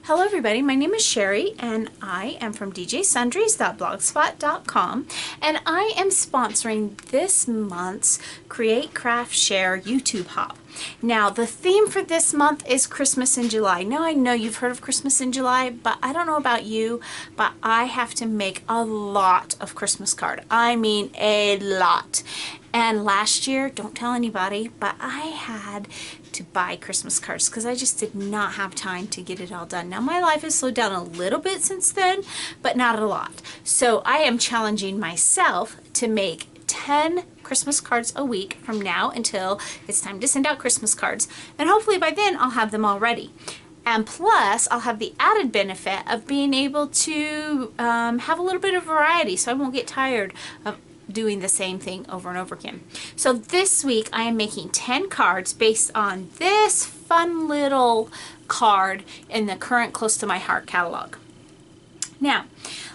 Hello everybody, my name is Sherry and I am from djsundries.blogspot.com and I am sponsoring this month's Create Craft Share YouTube Hop. Now the theme for this month is Christmas in July. Now I know you've heard of Christmas in July, but I don't know about you, but I have to make a lot of Christmas card. I mean a lot. And last year, don't tell anybody, but I had to buy Christmas cards because I just did not have time to get it all done. Now my life has slowed down a little bit since then, but not a lot. So I am challenging myself to make 10 Christmas cards a week from now until it's time to send out Christmas cards. And hopefully by then I'll have them all ready. And plus, I'll have the added benefit of being able to have a little bit of variety so I won't get tired of doing the same thing over and over again. So this week I am making 10 cards based on this fun little card in the Current Close to My Heart catalog. Now,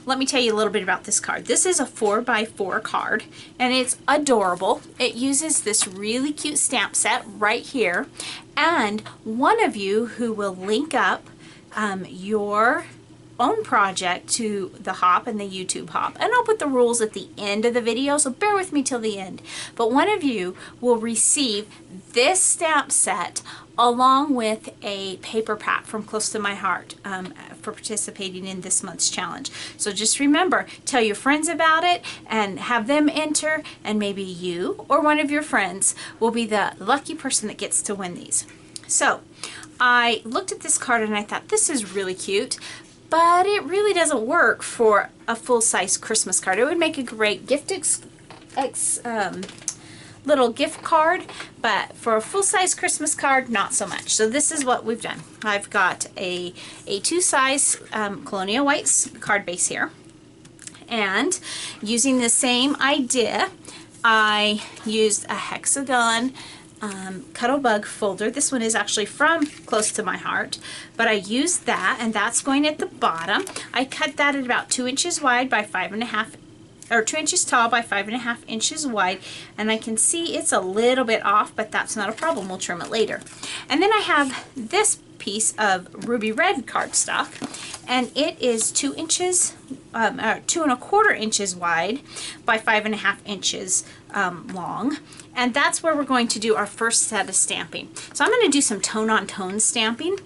let me tell you a little bit about this card. This is a 4x4 card and it's adorable. It uses this really cute stamp set right here, and one of you who will link up your own project to the Hop and the YouTube Hop, and I'll put the rules at the end of the video, so bear with me till the end, but one of you will receive this stamp set along with a paper pack from Close to My Heart for participating in this month's challenge. So just remember, tell your friends about it and have them enter, and maybe you or one of your friends will be the lucky person that gets to win these. So I looked at this card and I thought, this is really cute, but it really doesn't work for a full-size Christmas card. It would make a great little gift card, but for a full-size Christmas card, not so much. So this is what we've done. I've got a A2 size Colonial White card base here, and using the same idea, I used a hexagon Cuttlebug folder. This one is actually from Close to My Heart, but I used that, and that's going at the bottom. I cut that at about 2 inches wide by 5.5, or 2 inches tall by 5.5 inches wide, and I can see it's a little bit off, but that's not a problem. We'll trim it later. And then I have this piece of ruby red cardstock, and it is 2 inches, 2¼ inches wide by 5.5 inches long, and that's where we're going to do our first set of stamping. So I'm going to do some tone-on-tone stamping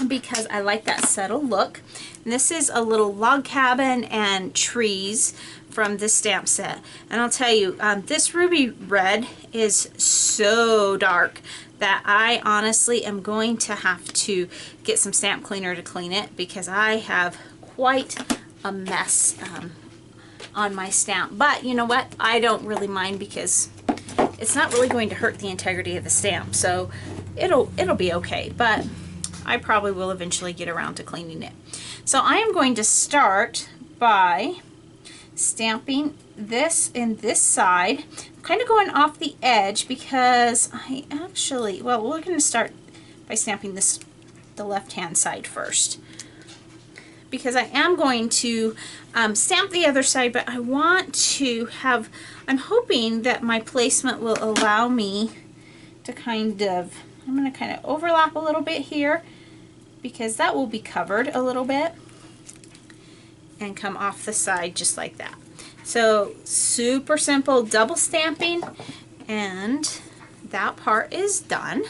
because I like that subtle look. And this is a little log cabin and trees from this stamp set, and I'll tell you, this ruby red is so dark that I honestly am going to have to get some stamp cleaner to clean it because I have quite a mess on my stamp. But you know what? I don't really mind because it's not really going to hurt the integrity of the stamp, so it'll be okay. But I probably will eventually get around to cleaning it. So I am going to start by stamping this in this side. I'm kind of going off the edge because I actually, well, we're going to start by stamping this, the left-hand side first, because I am going to stamp the other side, but I want to have, I'm hoping that my placement will allow me to kind of, I'm going to kind of overlap a little bit here because that will be covered a little bit, and come off the side just like that. So super simple double stamping, and that part is done.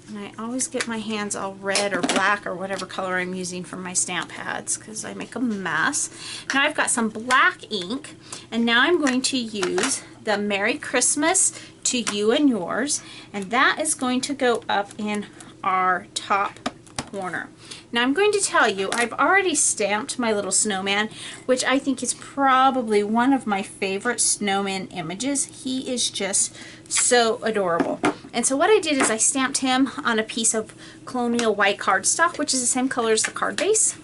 And I always get my hands all red or black or whatever color I'm using for my stamp pads because I make a mess. Now I've got some black ink, and now I'm going to use the Merry Christmas to You and Yours, and that is going to go up in our top corner. Now I'm going to tell you, I've already stamped my little snowman, which I think is probably one of my favorite snowman images. He is just so adorable. And so what I did is I stamped him on a piece of Colonial White cardstock, which is the same color as the card base.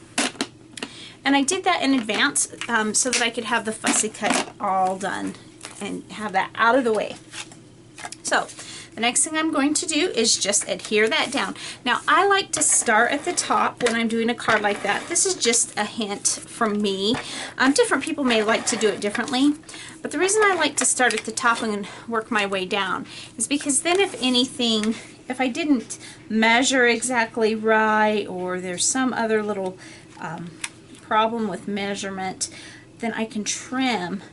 And I did that in advance so that I could have the fussy cut all done and have that out of the way. So the next thing I'm going to do is just adhere that down. Now I like to start at the top when I'm doing a card like that. This is just a hint from me. Different people may like to do it differently, but the reason I like to start at the top and work my way down is because then if anything if I didn't measure exactly right, or there's some other little problem with measurement, then I can trim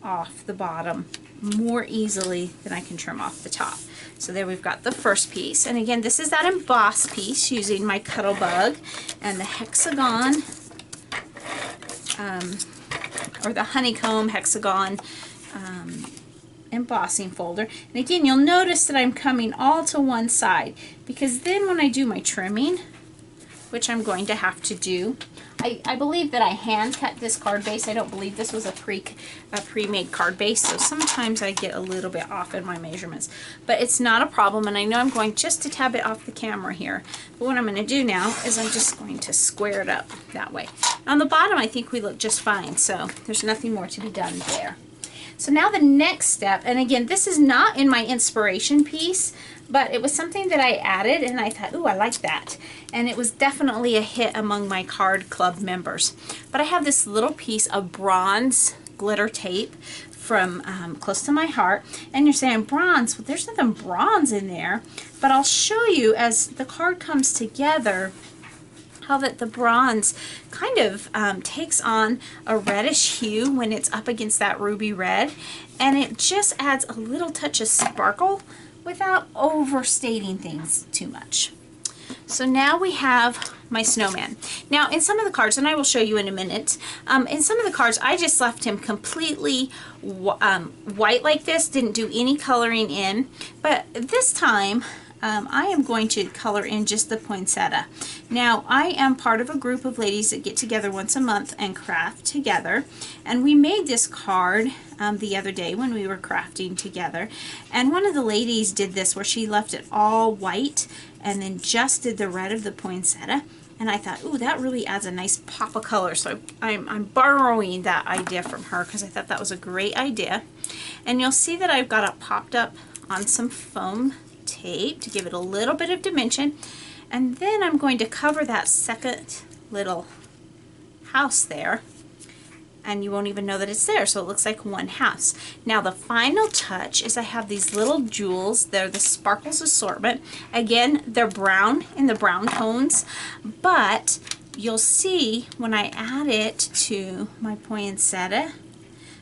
off the bottom more easily than I can trim off the top. So there we've got the first piece. And again, this is that emboss piece using my Cuttlebug and the hexagon, or the honeycomb hexagon embossing folder. And again, you'll notice that I'm coming all to one side, because then when I do my trimming, which I'm going to have to do, I believe that I hand cut this card base. I don't believe this was a pre-made card base, so sometimes I get a little bit off in my measurements. But it's not a problem, and I know I'm going just a tad bit off the camera here. But what I'm going to do now is I'm just going to square it up that way. On the bottom, I think we look just fine, so there's nothing more to be done there. So now the next step, and again, this is not in my inspiration piece, but it was something that I added, and I thought, ooh, I like that. And it was definitely a hit among my card club members. But I have this little piece of bronze glitter tape from Close to My Heart. And you're saying, bronze? Well, there's nothing bronze in there. But I'll show you as the card comes together how that the bronze kind of takes on a reddish hue when it's up against that ruby red. And it just adds a little touch of sparkle without overstating things too much. So now we have my snowman. Now in some of the cards, and I will show you in a minute, in some of the cards I just left him completely white like this, didn't do any coloring in, but this time I am going to color in just the poinsettia. Now I am part of a group of ladies that get together once a month and craft together, and we made this card the other day when we were crafting together, and one of the ladies did this where she left it all white and then just did the red of the poinsettia, and I thought, ooh, that really adds a nice pop of color. So I'm borrowing that idea from her because I thought that was a great idea. And you'll see that I've got it popped up on some foam tape to give it a little bit of dimension, and then I'm going to cover that second little house there, and you won't even know that it's there, so it looks like one house. Now the final touch is I have these little jewels. They're the Sparkles Assortment. Again, they're brown in the brown tones, but you'll see when I add it to my poinsettia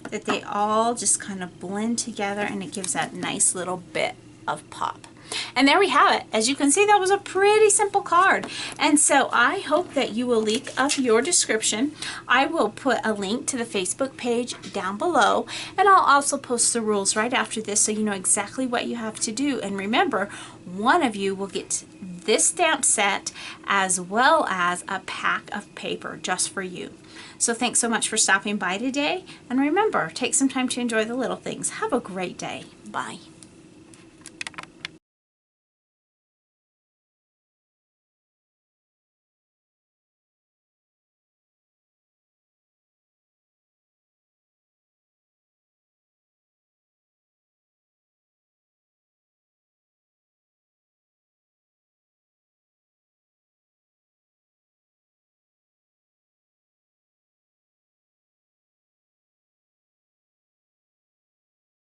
that they all just kind of blend together, and it gives that nice little bit of pop. And there we have it. As you can see, that was a pretty simple card. And so I hope that you will link up your description. I will put a link to the Facebook page down below, and I'll also post the rules right after this so you know exactly what you have to do. And remember, one of you will get this stamp set as well as a pack of paper just for you. So thanks so much for stopping by today, and remember, take some time to enjoy the little things. Have a great day. Bye.